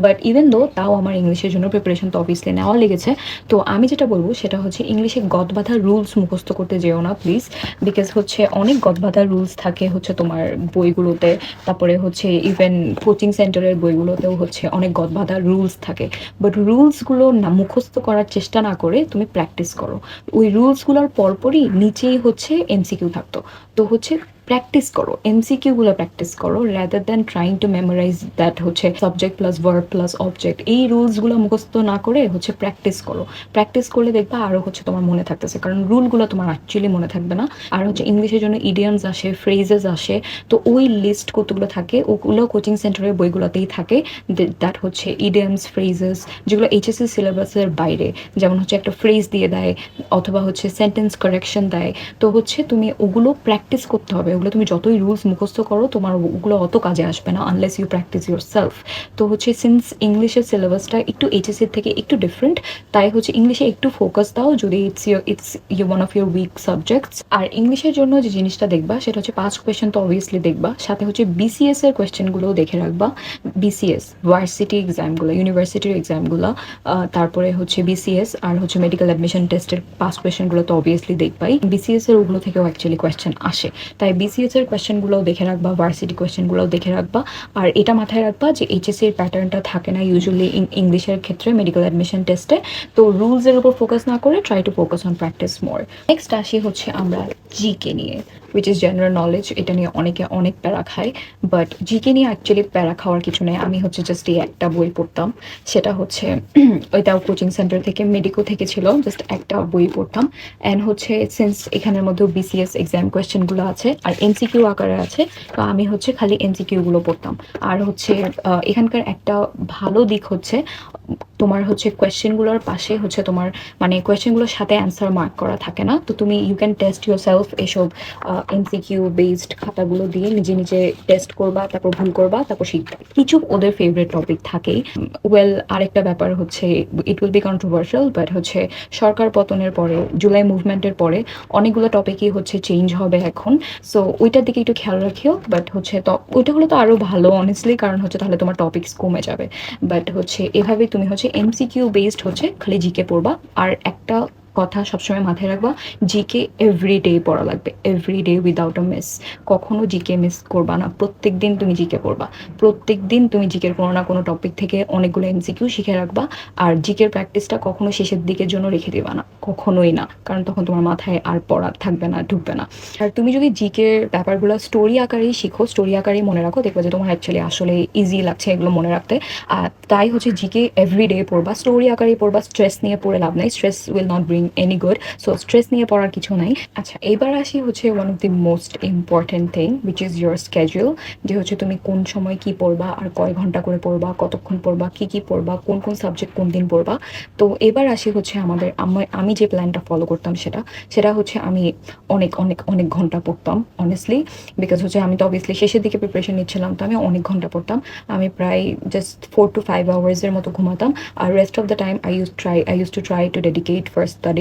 বাট ইভেন দো তাও আমার ইংলিশের জন্য প্রিপারেশন তো অবভিয়াসলি নেওয়া লেগেছে। তো আমি যেটা বলবো সেটা হচ্ছে ইংলিশে গদবাঁধা রুলস মুখস্থ করতে যেও না প্লিজ, বিকজ হচ্ছে অনেক গদবাঁধা রুলস থাকে হচ্ছে তোমার বইগুলোতে, তারপরে হচ্ছে ইভেন কোচিং সেন্টারের বইগুলোতেও হচ্ছে অনেক গদবাঁধা রুলস থাকে, বাট রুলসগুলো না মুখস্থ করার চেষ্টা না করে তুমি প্র্যাকটিস করো। ওই রুলসগুলোর পরপরই নিচেই হচ্ছে এমসিকিউ থাকতো, তো হচ্ছে প্র্যাকটিস করো, এমসিকিউগুলো প্র্যাকটিস করো rather than trying to memorise that হচ্ছে subject plus verb plus object. এই রুলসগুলো মুখস্থ না করে হচ্ছে প্র্যাকটিস করো। প্র্যাকটিস করলে দেখবা আরও হচ্ছে তোমার মনে থাকতেছে, কারণ রুলগুলো তোমার অ্যাকচুয়ালি মনে থাকবে না। আর হচ্ছে ইংলিশের জন্য ইডিয়ামস আসে, ফ্রেজেস আসে, তো ওই লিস্ট কতগুলো থাকে ওগুলো কোচিং সেন্টারের বইগুলোতেই থাকে। দ্যাট হচ্ছে ইডিয়ামস, ফ্রেজেস, যেগুলো এইচএসসি সিলেবাসের বাইরে, যেমন হচ্ছে একটা ফ্রেজ দিয়ে দেয় অথবা হচ্ছে সেন্টেন্স কারেকশন দেয়। তো হচ্ছে তুমি ওগুলো প্র্যাকটিস করতে হবে। ওগুলো তুমি যতই রুলস মুখস্থ করো তোমার ওগুলো অত কাজে আসবে না unless you practice yourself. তো হচ্ছে সিন্স ইংলিশের সিলেবাসটা একটু এইচএসসির থেকে একটু ডিফারেন্ট, তাই হচ্ছে ইংলিশে একটু ফোকাস দাও যদি it's one of your weak subjects. আর ইংলিশের জন্য যে জিনিসটা দেখবা সেটা হচ্ছে পাঁচ কোয়েশ্চেন তো অবভিয়াসলি দেখবা, সাথে হচ্ছে বিসিএস এর কোয়েশ্চেনগুলোও দেখে রাখবা। বিসিএস ভার্সিটি এক্সামগুলো, ইউনিভার্সিটির এক্সামগুলো, তারপরে হচ্ছে বিসিএস আর হচ্ছে মেডিকেল অ্যাডমিশন টেস্টের পাস কোয়েশ্চেনগুলো তো অবভিয়াসলি দেখবাই। বিসিএস এর ওগুলো থেকেও অ্যাকচুয়ালি কোয়েশ্চেন আসে, তাই বিসিএস এর কোয়েশ্চেনগুলোও দেখে রাখবা, ভার্সিটি কোয়েশ্চেনগুলোও দেখে রাখবা। আর এটা মাথায় রাখবা যে এইচএসসির প্যাটার্নটা থাকে না ইউজুয়ালি ইংলিশের ক্ষেত্রে মেডিকেল অ্যাডমিশন টেস্টে। তো রুলসের উপর ফোকাস না করে try to focus on practice more. Next আসি হচ্ছে আমরা জিকে নিয়ে, উইচ ইজ জেনারেল নলেজ। এটা নিয়ে অনেকে অনেক প্যারা খায়, বাট জিকে নিয়ে অ্যাকচুয়ালি প্যারা খাওয়ার কিছু নেই। আমি হচ্ছে জাস্ট এই একটা বই পড়তাম, সেটা হচ্ছে ওইটাও কোচিং সেন্টার থেকে, মেডিকো থেকে ছিল, জাস্ট একটা বই পড়তাম। অ্যান্ড হচ্ছে সিন্স এখানের মধ্যেও বিসিএস এক্সাম কোয়েশ্চেনগুলো আছে আর এমসিকিউ আকারে আছে, তো আমি হচ্ছে খালি এমসিকিউগুলো পড়তাম। আর হচ্ছে এখানকার একটা ভালো দিক হচ্ছে তোমার হচ্ছে কোয়েশ্চেনগুলোর পাশে হচ্ছে তোমার মানে কোয়েশ্চেনগুলোর সাথে অ্যান্সার মার্ক করা থাকে না, তো তুমি you can test yourself এসব এমসিকিউ বেসড খাতাগুলো দিয়ে নিজে নিজে টেস্ট করবা, তারপর ভুল করবা, তারপর শিখবা। কিছু ওদের ফেভারিট টপিক থাকেই। ওয়েল, আরেকটা ব্যাপার হচ্ছে it will be controversial, but হচ্ছে সরকার পতনের পরে, জুলাই মুভমেন্টের পরে অনেকগুলো টপিকই হচ্ছে চেঞ্জ হবে এখন। সো ওইটার দিকে একটু খেয়াল রাখিও। বাট হচ্ছে তো ওইটা হলো তো আরও ভালো অনেস্টলি, কারণ হচ্ছে তাহলে তোমার টপিকস কমে যাবে। বাট হচ্ছে এভাবেই তুমি হচ্ছে এমসিকিউ বেসড হচ্ছে খালি জিকে পড়বা। আর একটা কথা সবসময় মাথায় রাখবা, জিকে এভরিডে পড়া লাগবে, এভরিডে উইদাউট আ মিস। কখনো জিকে মিস করবা না, প্রত্যেক দিন তুমি জিকে পড়বা। প্রত্যেক দিন তুমি জিকের কোনো না কোনো টপিক থেকে অনেকগুলো এমসিকিউ শিখে রাখবা। আর জিকের প্র্যাকটিসটা কখনো শেষের দিকের জন্য রেখে দেবা না, কখনোই না, কারণ তখন তোমার মাথায় আর পড়া থাকবে না, ঢুকবে না। আর তুমি যদি জিকের ব্যাপারগুলো স্টোরি আকারেই শিখো, স্টোরি আকারেই মনে রাখো, দেখবে যে তোমার অ্যাকচুয়ালি আসলে ইজি লাগছে এগুলো মনে রাখতে। আর তাই হচ্ছে জিকে এভরিডে পড়বা, স্টোরি আকারেই পড়বা। স্ট্রেস নিয়ে পড়ে লাভ নাই, stress will not bring any good, so stress নিয়ে পড়ার কিছু নাই। আচ্ছা, এবার আসি হচ্ছে one of the most important thing which is your schedule, যে হচ্ছে তুমি কোন সময় কি পড়বা আর কয় ঘন্টা করে পড়বা, কতক্ষণ পড়বা, কি পড়বা, কোন কোন সাবজেক্ট কোন দিন পড়বা। তো এবার আসি হচ্ছে আমি যে প্ল্যানটা ফলো করতাম সেটা হচ্ছে আমি অনেক অনেক অনেক ঘন্টা পড়তাম অনেস্টলি, বিকজ হচ্ছে আমি তো অবভিয়াসলি শেষের দিকে প্রিপারেশন নিচ্ছিলাম, তো আমি অনেক ঘন্টা পড়তাম। আমি প্রায় জাস্ট 4 to 5 আওয়ার্সের মতো ঘুমাতাম। আর rest of the time I use to try to dedicate for studying.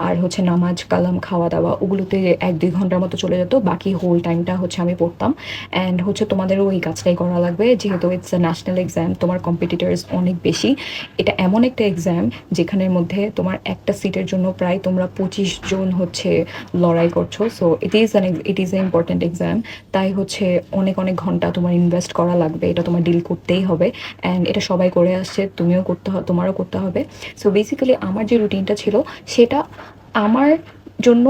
আর হচ্ছে নামাজ কালাম খাওয়া দাওয়া ওগুলোতে 1-2 ঘন্টার মতো চলে যেত, বাকি হোল টাইমটা হচ্ছে আমি পড়তাম। অ্যান্ড হচ্ছে তোমাদেরও ওই কাজটাই করা লাগবে, যেহেতু ইটস আ ন্যাশনাল এক্সাম, তোমার কম্পিটিটর্স অনেক বেশি। এটা এমন একটা এক্সাম যেখানের মধ্যে তোমার একটা সিটের জন্য প্রায় তোমরা 25 জন হচ্ছে লড়াই করছো। So it is a important exam, তাই হচ্ছে অনেক অনেক ঘন্টা তোমার ইনভেস্ট করা লাগবে, এটা তোমার ডিল করতেই হবে। অ্যান্ড এটা সবাই করে আসছে, তুমিও করতে হবে, তোমারও করতে হবে। সো বেসিক্যালি আমার যে রুটিনটা ছিল সেটা আমার জন্য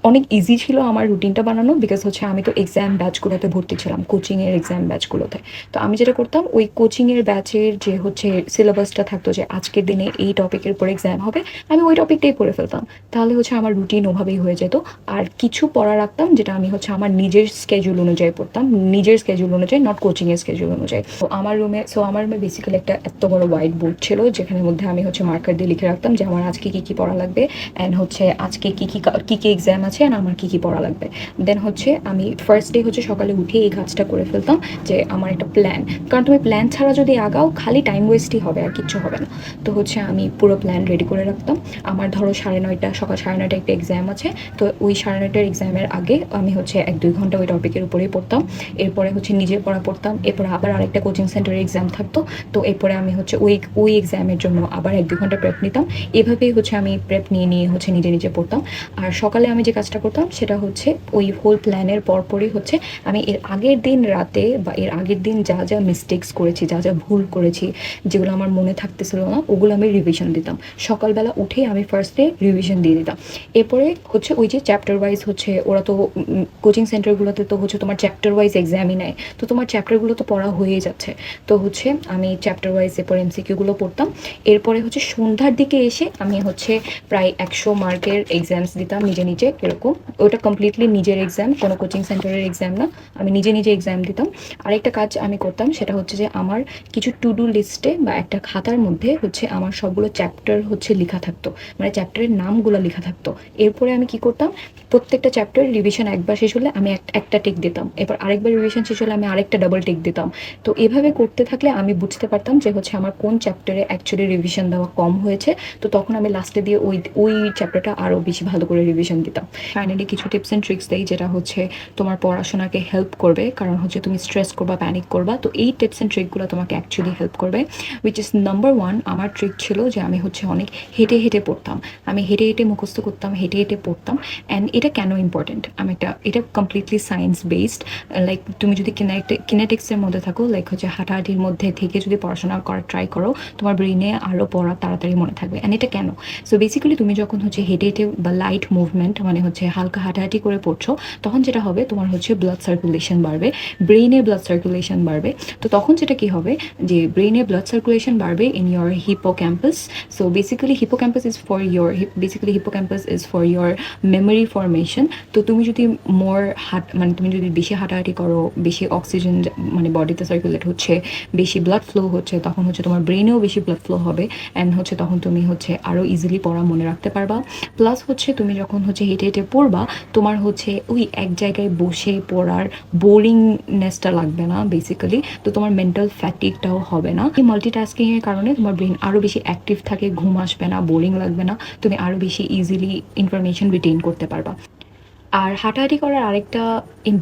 অনেক ইজি ছিল আমার রুটিনটা বানানো, বিকজ হচ্ছে আমি তো এক্সাম ব্যাচগুলোতে ভর্তি ছিলাম, কোচিংয়ের এক্সাম ব্যাচগুলোতে। তো আমি যেটা করতাম, ওই কোচিংয়ের ব্যাচের যে হচ্ছে সিলেবাসটা থাকতো যে আজকের দিনে এই টপিকের উপর এক্সাম হবে, আমি ওই টপিকটাই পড়ে ফেলতাম, তাহলে হচ্ছে আমার রুটিন ওভাবেই হয়ে যেত। আর কিছু পড়া রাখতাম যেটা আমি হচ্ছে আমার নিজের স্কেডিউল অনুযায়ী পড়তাম, নিজের স্কেডিউল অনুযায়ী, নট কোচিংয়ের স্কেডিউল অনুযায়ী। তো আমার রুমে বেসিক্যালি একটা এত বড় হোয়াইট বোর্ড ছিল, যেখানের মধ্যে আমি হচ্ছে মার্কার দিয়ে লিখে রাখতাম যে আমার আজকে কী কী পড়া লাগবে, অ্যান্ড হচ্ছে আজকে কী কী এক্সাম আছে, আর আমার কী কী পড়া লাগবে। দেন হচ্ছে আমি ফার্স্ট ডে হচ্ছে সকালে উঠে এই কাজটা করে ফেলতাম, যে আমার একটা প্ল্যান, কারণ তুমি প্ল্যান ছাড়া যদি আগাও খালি টাইম ওয়েস্টই হবে, আর কিচ্ছু হবে না। তো হচ্ছে আমি পুরো প্ল্যান রেডি করে রাখতাম। আমার ধরো সকাল 9:30 একটা এক্সাম আছে, তো ওই 9:30 এক্সামের আগে আমি হচ্ছে 1-2 ঘন্টা ওই টপিকের উপরেই পড়তাম। এরপরে হচ্ছে নিজের পড়া পড়তাম, এরপরে আবার আরেকটা কোচিং সেন্টারে এক্সাম থাকতো, তো এরপরে আমি হচ্ছে ওই এক্সামের জন্য আবার 1-2 ঘন্টা প্রেপ নিতাম। এভাবেই হচ্ছে আমি প্রেপ নিয়ে হচ্ছে নিজে নিজে পড়তাম। আর সকালে আমি যে কাজটা কাজটা করতাম সেটা হচ্ছে ওই হোল প্ল্যানের পরপরই হচ্ছে আমি এর আগের দিন রাতে বা এর আগের দিন যা যা মিস্টেক্স করেছি, যা যা ভুল করেছি, যেগুলো আমার মনে থাকতেছিল না, ওগুলো আমি রিভিশন দিতাম। সকালবেলা উঠে আমি ফার্স্টে রিভিশন দিয়ে দিতাম। এরপরে হচ্ছে ওই যে চ্যাপ্টার ওয়াইজ হচ্ছে ওরা তো কোচিং সেন্টারগুলোতে তো হচ্ছে তোমার চ্যাপ্টার ওয়াইজ এক্সামই নেয়, তো তোমার চ্যাপ্টারগুলো তো পড়া হয়ে যাচ্ছে। তো হচ্ছে আমি চ্যাপ্টার ওয়াইজ এরপর এমসিকিউগুলো পড়তাম। এরপরে হচ্ছে সন্ধ্যার দিকে এসে আমি হচ্ছে প্রায় 100 মার্কের এক্সামস দিতাম নিজে নিজে, এরকম। ওটা কমপ্লিটলি নিজের এক্সাম, কোনো কোচিং সেন্টারের এক্সাম না, আমি নিজে নিজে এক্সাম দিতাম। আরেকটা কাজ আমি করতাম সেটা হচ্ছে যে আমার কিছু টু ডু লিস্টে বা একটা খাতার মধ্যে হচ্ছে আমার সবগুলো চ্যাপ্টার হচ্ছে লেখা থাকতো, মানে চ্যাপ্টারের নামগুলো লেখা থাকতো। এরপরে আমি কি করতাম, প্রত্যেকটা চ্যাপ্টার রিভিশন একবার শেষ হলে আমি একটা টিক দিতাম, এরপর আরেকবার রিভিশন শেষ হলে আমি আরেকটা ডাবল টিক দিতাম। তো এভাবে করতে থাকলে আমি বুঝতে পারতাম যে হচ্ছে আমার কোন চ্যাপ্টারে অ্যাকচুয়ালি রিভিশন দেওয়া কম হয়েছে। তো তখন আমি লাস্টে দিয়ে ওই ওই চ্যাপ্টারটা আরও বেশি ভালো করে রিভিশন দিতাম। ফাইনালি কিছু টিপস অ্যান্ড ট্রিক্স দেই যেটা হচ্ছে তোমার পড়াশোনাকে হেল্প করবে, কারণ হচ্ছে তুমি স্ট্রেস করবা, প্যানিক করবা। তো এই টিপস অ্যান্ড ট্রিকগুলো তোমাকে অ্যাকচুয়ালি হেল্প করবে। উইচ ইজ নাম্বার 1, আমার ট্রিক ছিল যে আমি হচ্ছে অনেক হেঁটে হেঁটে পড়তাম। আমি হেঁটে হেঁটে মুখস্থ করতাম, হেঁটে হেঁটে পড়তাম। অ্যান্ড এটা কেন ইম্পর্টেন্ট, এটা কমপ্লিটলি সায়েন্স বেসড। লাইক তুমি যদি কিনেটিক্সের মধ্যে থাকো, লাইক হচ্ছে হাঁটাহাঁটির মধ্যে থেকে যদি পড়াশোনা করার ট্রাই করো, তোমার ব্রেনে আরও পড়া তাড়াতাড়ি মনে থাকবে। অ্যান্ড এটা কেন, সো বেসিক্যালি তুমি যখন হচ্ছে হেঁটে হেঁটে বা লাইট মুভমেন্ট মানে হচ্ছে হালকা হাঁটাহাঁটি করে পড়ছো, তখন যেটা হবে তোমার হচ্ছে ব্লাড সার্কুলেশন বাড়বে, ব্রেনে ব্লাড সার্কুলেশন বাড়বে। তো তখন যেটা কি হবে যে ব্রেনে ব্লাড সার্কুলেশন বাড়বে in your hippocampus. So basically hippocampus is for your memory formation. তো তুমি যদি মানে তুমি যদি বেশি হাঁটাহাঁটি করো, বেশি অক্সিজেন মানে বডিতে সার্কুলেট হচ্ছে, বেশি ব্লাড ফ্লো হচ্ছে, তখন হচ্ছে তোমার ব্রেনেও বেশি ব্লাড ফ্লো হবে। অ্যান্ড হচ্ছে তখন তুমি হচ্ছে আরও ইজিলি পড়া মনে রাখতে পারবা। প্লাস হচ্ছে তুমি যখন হচ্ছে হেঁটে হেঁটে পড়বা, তোমার হচ্ছে ওই এক জায়গায় বসে পড়ার বোরিংনেসটা লাগবে না বেসিক্যালি। তো তোমার মেন্টাল ফ্যাটিকটাও হবে না। এই মাল্টিটাস্কিংয়ের কারণে তোমার ব্রেন আরও বেশি অ্যাক্টিভ থাকে, ঘুম আসবে না, বোরিং লাগবে না, তুমি আরও বেশি ইজিলি ইনফরমেশন রিটেইন করতে পারবা। আর হাঁটাহাঁটি করার আরেকটা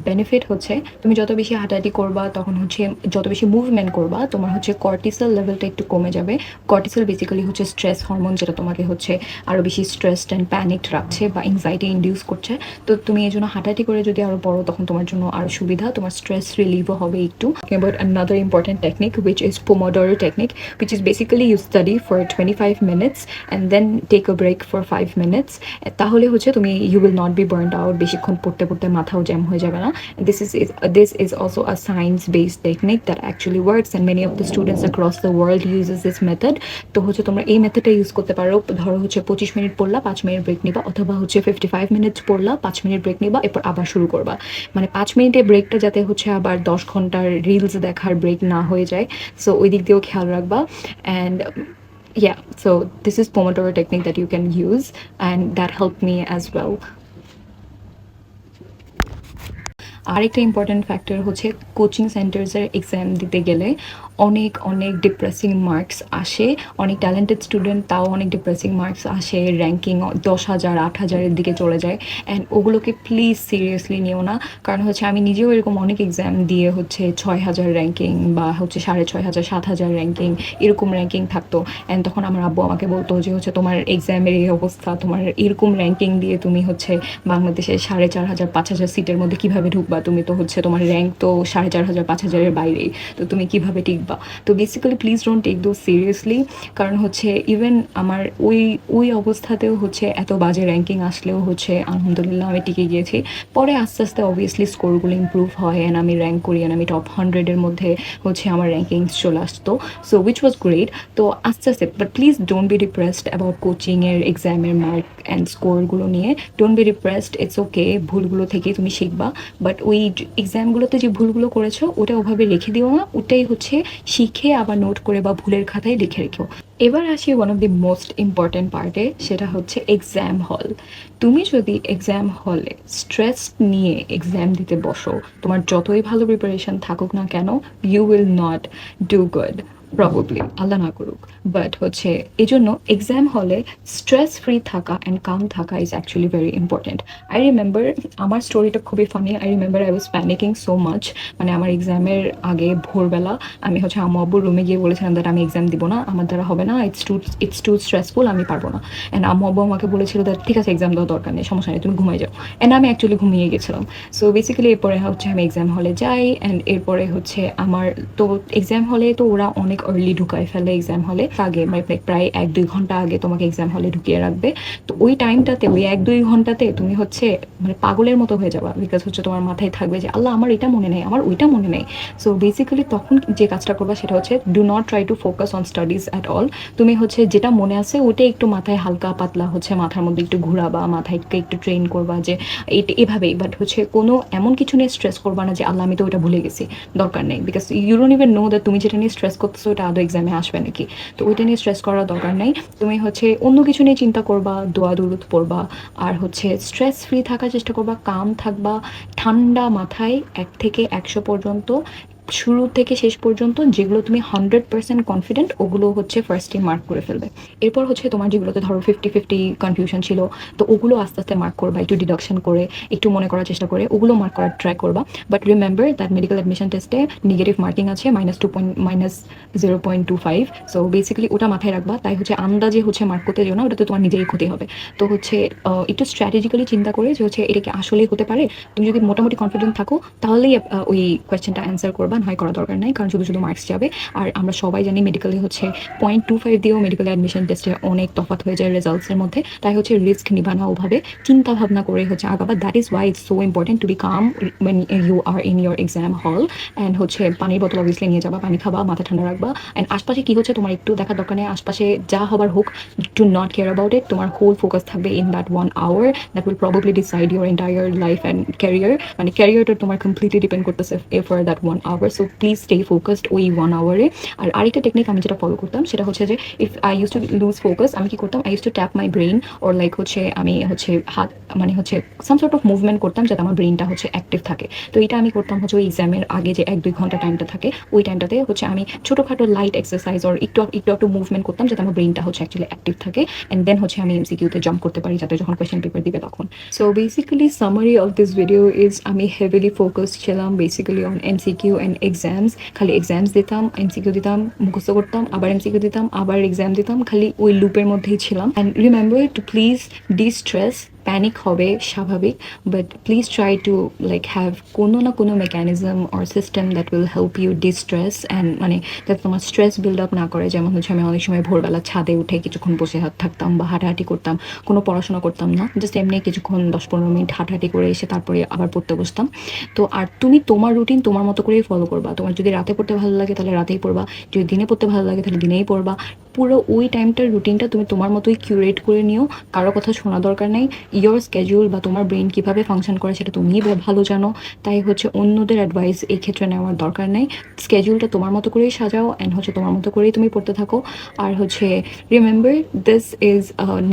বেনিফিট হচ্ছে তুমি যত বেশি হাঁটাহাঁটি করবা, তখন হচ্ছে যত বেশি মুভমেন্ট করবা, তোমার হচ্ছে কর্টিসল লেভেলটা একটু কমে যাবে। কর্টিসল বেসিক্যালি হচ্ছে স্ট্রেস হরমোন, যেটা তোমাকে হচ্ছে আরও বেশি স্ট্রেসড অ্যান্ড প্যানিকড রাখছে বা এংজাইটি ইন্ডিউস করছে। তো তুমি এই জন্য হাঁটাহাঁটি করে যদি আরও পড়ো, তখন তোমার জন্য আরও সুবিধা, তোমার স্ট্রেস রিলিভও হবে একটু। About another important technique, which is Pomodoro technique, which is basically you study for 25 minutes and then take a break for 5 minutes. তাহলে হচ্ছে তুমি you will not be burned out, বেশিক্ষণ পড়তে পড়তে মাথাও জ্যাম হয়ে যাবে না। This is also a science based technique that actually works, and many of the students across the world uses this method. তো হচ্ছে তোমরা এই মেথডটা ইউজ করতে পারো। ধরো হচ্ছে 25 মিনিট পড়লা, 5 মিনিট ব্রেক নিবা, অথবা হচ্ছে 55 মিনিট পড়লা, 5 মিনিট ব্রেক নিবা, এরপর আবার শুরু করবা। মানে 5 মিনিটের ব্রেকটা যাতে হচ্ছে আবার 10 ঘন্টার রিলস দেখার ব্রেক না হয়ে যায়, সো ওই দিক দিয়েও খেয়াল রাখবা। And yeah, so this is Pomodoro technique that you can use, and that helped me as well. আরেকটা ইম্পর্ট্যান্ট ফ্যাক্টর হচ্ছে কোচিং সেন্টার্সের এক্সাম দিতে গেলে অনেক অনেক ডিপ্রেসিং মার্কস আসে। অনেক ট্যালেন্টেড স্টুডেন্ট, তাও অনেক ডিপ্রেসিং মার্কস আসে, র্যাঙ্কিং 10,000 8,000-এর দিকে চলে যায়। অ্যান্ড ওগুলোকে প্লিজ সিরিয়াসলি নিও না, কারণ হচ্ছে আমি নিজেও এরকম অনেক এক্সাম দিয়ে হচ্ছে 6,000 র্যাঙ্কিং বা হচ্ছে 6,500 7,000 র্যাঙ্কিং, এরকম র্যাঙ্কিং থাকতো। অ্যান্ড তখন আমার আব্বু আমাকে বলতো যে হচ্ছে তোমার এক্সামের এই অবস্থা, তোমার এরকম র্যাঙ্কিং দিয়ে তুমি হচ্ছে বাংলাদেশে 4,500 5,000 সিটের মধ্যে কীভাবে ঢুকবা, তুমি তো হচ্ছে তোমার র্যাঙ্ক তো 4,500 5,000-এর বাইরেই, তো তুমি কীভাবে টিকবা। তো basically please don't take those seriously, কারণ হচ্ছে ইভেন আমার ওই অবস্থাতেও হচ্ছে এত বাজে র্যাঙ্কিং আসলেও হচ্ছে আলহামদুলিল্লাহ আমি টিকে গিয়েছি। পরে আস্তে আস্তে অবভিয়াসলি স্কোরগুলো ইম্প্রুভ হয়, অ্যান্ড আমি র্যাঙ্ক করি, অ্যান্ড আমি টপ 100-এর মধ্যে হচ্ছে আমার র্যাঙ্কিংস চলে আসতো, সো উইচ ওয়াজ গ্রেট। তো আস্তে আস্তে, but please don't be depressed about কোচিংয়ের এক্সামের মার্ক অ্যান্ড স্কোরগুলো নিয়ে। Don't be depressed, it's okay, ভুলগুলো থেকেই তুমি শিখবা। বাট ওই এক্সামগুলোতে যে ভুলগুলো করেছো ওটা ওভাবে রেখে দিও না, ওটাই হচ্ছে শিখে আবার নোট করে বা ভুলের খাতায় লিখে রেখো। এবার আসি one of the most important পার্টে, সেটা হচ্ছে এক্সাম হল। তুমি যদি এক্সাম হলে স্ট্রেস নিয়ে এক্সাম দিতে বসো, তোমার যতই ভালো প্রিপারেশন থাকুক না কেন, you will not do good. Probably, আল্লাহ না করুক। বাট হচ্ছে এজন্য এক্সাম হলে স্ট্রেস ফ্রি থাকা অ্যান্ড কাম থাকা is actually very important. I remember আমার স্টোরিটা খুবই ফানি। I remember I was panicking so much. মানে আমার এক্সামের আগে ভোরবেলা আমি হচ্ছে আম্মু আব্বুর রুমে গিয়ে বলেছিলাম দ্যাট আমি এক্সাম দিব না, আমার দ্বারা হবে না, ইটস টু স্ট্রেসফুল, আমি পারবো না। অ্যান্ড আম্মু আব্বু আমাকে বলেছিল দ্যাট ঠিক আছে এক্সাম দেওয়ার দরকার নেই, সমস্যা নেই, তুমি ঘুমাই যাও। অ্যান্ড আমি অ্যাকচুয়ালি ঘুমিয়ে গেছিলাম। সো বেসিক্যালি এরপরে হচ্ছে আমি এক্সাম হলে যাই, অ্যান্ড এরপরে হচ্ছে আমার তো এক্সাম হলে তো ওরা অনেক আর্লি ঢুকায় ফেলে এক্সাম হলে আগে, মানে প্রায় 1-2 ঘন্টা আগে তোমাকে এক্সাম হলে ঢুকিয়ে রাখবে। তো ওই টাইমটাতে ওই 1-2 ঘন্টাতে তুমি হচ্ছে মানে পাগলের মতো হয়ে যাবা, বিকজ হচ্ছে তোমার মাথায় থাকবে যে আল্লাহ আমার এটা মনে নেই, আমার ওইটা মনে নেই। সো বেসিক্যালি তখন যে কাজটা করবা সেটা হচ্ছে do not try to focus on studies at all. তুমি হচ্ছে যেটা মনে আছে ওইটা একটু মাথায় হালকা পাতলা হচ্ছে মাথার মধ্যে একটু ঘুরাবা, মাথায়কে একটু ট্রেন করবা যে এটা এভাবেই। বাট হচ্ছে কোনো এমন কিছু নিয়ে স্ট্রেস করবা না যে আল্লাহ আমি তো ওইটা ভুলে গেছি, দরকার নেই। Because you don't even know that তুমি যেটা নিয়ে স্ট্রেস করতেছো ওটা আদৌ এক্সামে আসবে নাকি। তো ওইটা নিয়ে স্ট্রেস করার দরকার নেই। তুমি হচ্ছে অন্য কিছু নিয়ে চিন্তা করবা, দোয়া দুরুদ পড়বা, আর হচ্ছে স্ট্রেস ফ্রি থাকার চেষ্টা করবা, কাম থাকবা, ঠান্ডা মাথায় 1 থেকে 100 পর্যন্ত শুরু থেকে শেষ পর্যন্ত যেগুলো তুমি 100% কনফিডেন্ট ওগুলো হচ্ছে ফার্স্টে মার্ক করে ফেলবে। এরপর হচ্ছে তোমার যেগুলোতে ধরো 50-50 কনফিউশন ছিল, তো ওগুলো আস্তে আস্তে মার্ক করবা, একটু ডিডাকশন করে একটু মনে করার চেষ্টা করে ওগুলো মার্ক করার ট্রাই করবা। But remember that medical admission টেস্টে নেগেটিভ মার্কিং আছে -0.25। সো বেসিক্যালি ওটা মাথায় রাখবা। তাই হচ্ছে আন্দাজে হচ্ছে মার্ক করতে যেও না, ওটাতে তোমার নিজেরই ক্ষতি হবে। তো হচ্ছে একটু স্ট্র্যাটেজিক্যালি চিন্তা করে যে হচ্ছে এটা কি আসলেই হতে পারে। তুমি যদি মোটামুটি কনফিডেন্ট থাকো তাহলেই ওই কোয়েশ্চেনটা অ্যান্সার করবা, নয় করা দরকার নাই, কারণ শুধু শুধু মার্কস যাবে। আর আমরা সবাই জানি মেডিকেলে হচ্ছে 0.25 দিয়েও মেডিকেল অ্যাডমিশন টেস্টে অনেক তফাৎ হয়ে যায় রেজাল্টসের মধ্যে। তাই হচ্ছে রিস্ক নিবা না ওভাবে, চিন্তা ভাবনা করে হচ্ছে আগাবা। That is why it's so important to be calm when you are in your exam hall. অ্যান্ড হচ্ছে পানির বোতল অবভিয়াসলি নিয়ে যাবা, পানি খাবা, মাথা ঠান্ডা রাখবা। অ্যান্ড আশপাশে কী হচ্ছে তোমার একটু দেখার দরকার নেই, আশপাশে যা হবার হোক, do not care about it. তোমার হোল ফোকাস থাকবে in that 1 hour that will probably decide your entire life and career. মানে ক্যারিয়ারটা তোমার কমপ্লিটলি ডিপেন্ড করতেছে for that 1 hour. So please stay focused ওই 1 আওয়ারে। আর আরেকটা টেকনিক আমি যেটা ফলো করতাম সেটা হচ্ছে যে if I use to lose focus, আমি কি করতাম, I use two tap my brain, or like হচ্ছে আমি হচ্ছে হাত মানে হচ্ছে সাম সর্ট অফ মুভমেন্ট করতাম যাতে আমার ব্রেনটা হচ্ছে অ্যাক্টিভ থাকে। তো এটা আমি করতাম হচ্ছে ওই এক্সামের আগে যে 1-2 ঘন্টা টাইমটা থাকে ওই টাইমটাতে হচ্ছে আমি ছোটোখাটো লাইট এক্সারসাইজ ওর একটু মুভমেন্ট করতাম যাতে আমার ব্রেনটা হচ্ছে অ্যাকচুয়ালি অ্যাক্টিভ থাকে। অ্যান্ড দেন হচ্ছে আমি এমসিকিউতে জাম্প করতে পারি যাতে যখন কোয়েশ্চেন পেপার দিবে তখন। So basically summary of this video is আমি হেভিলি ফোকাসড ছিলাম basically on MCQ and exams. খালি এক্সামস দিতাম, এমসিকিউ দিতাম, মুখস্থ করতাম, আবার এমসিকিউ দিতাম, আবার এক্সাম দিতাম, খালি ওই লুপের মধ্যেই ছিলাম। And remember to please de-stress, panic হবে স্বাভাবিক, but please try to like have কোনো না কোনো mechanism or system that will help you de-stress and মানে যাতে তোমার স্ট্রেস বিল্ড আপ না করে। যেমন হচ্ছে আমি অনেক সময় ভোরবেলা ছাদে উঠে কিছুক্ষণ বসে থাকতাম বা হাঁটাহাঁটি করতাম, কোনো পড়াশোনা করতাম না, জাস্ট এমনি কিছুক্ষণ 10-15 মিনিট হাঁটাহাঁটি করে এসে তারপরে আবার পড়তে বসতাম। তো আর তুমি তোমার রুটিন তোমার মতো করেই ফলো করবা। তোমার যদি রাতে পড়তে ভালো লাগে তাহলে রাতেই পড়বা, যদি দিনে পড়তে ভালো লাগে তাহলে দিনেই পড়বা। পুরো ওই টাইমটার রুটিনটা তুমি তোমার মতোই কিউরেট করে নিও, কারো কথা শোনা দরকার নেই। ইয়োর স্কেডিউল বা তোমার ব্রেন কীভাবে ফাংশন করে সেটা তুমিই ভালো জানো, তাই হচ্ছে অন্যদের অ্যাডভাইস এই ক্ষেত্রে নেওয়ার দরকার নেই। স্কেডিউলটা তোমার মতো করেই সাজাও অ্যান্ড হচ্ছে তোমার মতো করেই তুমি পড়তে থাকো। আর হচ্ছে remember this is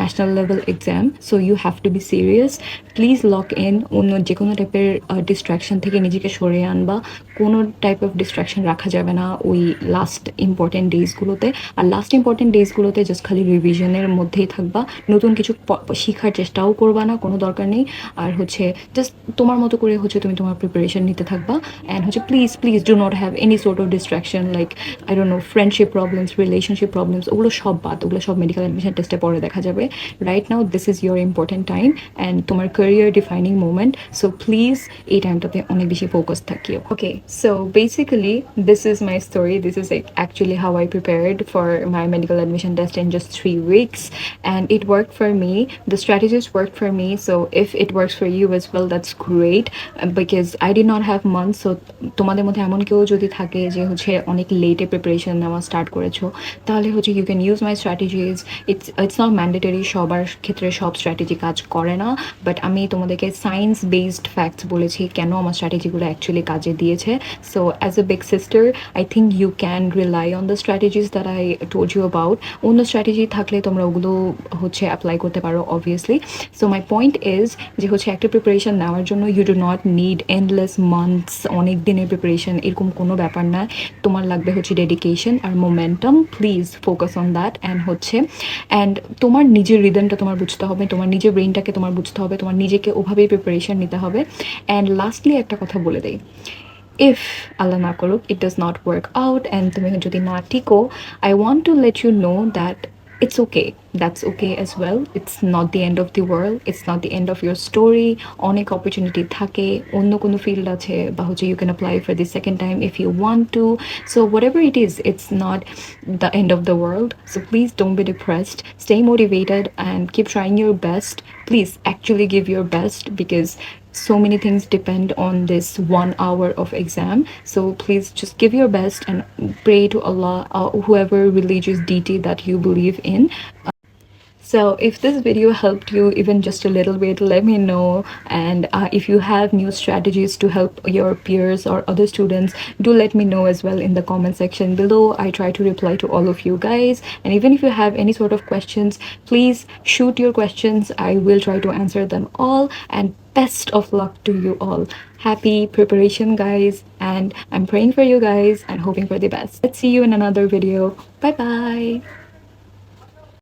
national level exam, so you have to be serious. Please lock in, অন্য যে কোনো টাইপের ডিস্ট্র্যাকশন থেকে নিজেকে সরিয়ে আনবা। কোনো টাইপ অফ ডিস্ট্র্যাকশন রাখা যাবে না ওই লাস্ট ইম্পর্টেন্ট ডেজগুলোতে। আর লাস্ট ইম্পর্টেন্ট ডেজগুলোতে জাস্ট খালি রিভিশনের মধ্যেই থাকবা, নতুন কিছু শেখার চেষ্টাও করবা না, কোনো দরকার নেই। আর হচ্ছে জাস্ট তোমার মতো করে হচ্ছে তুমি তোমার প্রিপারেশন নিতে থাকবা। অ্যান্ড হচ্ছে please please do not have any sort of distraction like I don't know friendship problems, relationship problems, ওগুলো সব বাদ, ওগুলো সব মেডিকেল অ্যাডমিশন টেস্টে পরে দেখা যাবে। Right now this is your important time and তোমার career defining moment. So please এই টাইমটাতে অনেক বেশি ফোকাস থাকিও। Okay, so basically this is my story, this is actually how I prepared for my medical admission test in just 3 weeks, and it worked for me. The strategies worked for me, so if it works for you as well, that's great, because I did not have months. So তোমাদের মধ্যে এমন কেউ যদি থাকে যে হচ্ছে অনেক লেটে প্রিপারেশন নেওয়া স্টার্ট করেছো, তাহলে হচ্ছে you can use my strategies. It's not mandatory, সবার ক্ষেত্রে সব স্ট্র্যাটেজি কাজ করে না, বাট আমি তোমাদেরকে সায়েন্স বেসড ফ্যাক্টস বলেছি কেন আমার স্ট্র্যাটেজিগুলো অ্যাকচুয়ালি কাজে দিয়েছে। So as a big sister, I think you can rely on the strategies that I told you about. অন্য স্ট্র্যাটেজি থাকলে তোমরা ওগুলো হচ্ছে অ্যাপ্লাই করতে পারো obviously. So my point is যে হচ্ছে একটা প্রিপারেশন নেওয়ার জন্য you do not need endless months, অনেক দিনের প্রিপারেশন, এরকম কোনো ব্যাপার না। তোমার লাগবে হচ্ছে ডেডিকেশন আর momentum. Please focus on that. And তোমার নিজের রিদমটা তোমার বুঝতে হবে, তোমার নিজের ব্রেনটাকে তোমার বুঝতে হবে, তোমার নিজেকে ওভাবেই প্রিপারেশন নিতে হবে। অ্যান্ড লাস্টলি একটা কথা বলে দেই, if Allah na karuk it does not work out and তুমি যদি না টিকো, I want to let you know that it's okay, that's okay as well. It's not the end of the world, it's not the end of your story. অনেক opportunity থাকে, অন্য কোনো field আছে, বা হচ্ছে you can apply for the second time if you want to. So whatever it is, it's not the end of the world. So please don't be depressed, stay motivated and keep trying your best. Please actually give your best, because so many things depend on this 1 hour of exam. So please just give your best and pray to Allah, whoever religious deity that you believe in. So if this video helped you even just a little bit, let me know. And if you have new strategies to help your peers or other students, do let me know as well in the comment section below. I try to reply to all of you guys. And even if you have any sort of questions, please shoot your questions, I will try to answer them all. And best of luck to you all. Happy preparation, guys, and I'm praying for you guys and hoping for the best. Let's see you in another video. Bye bye.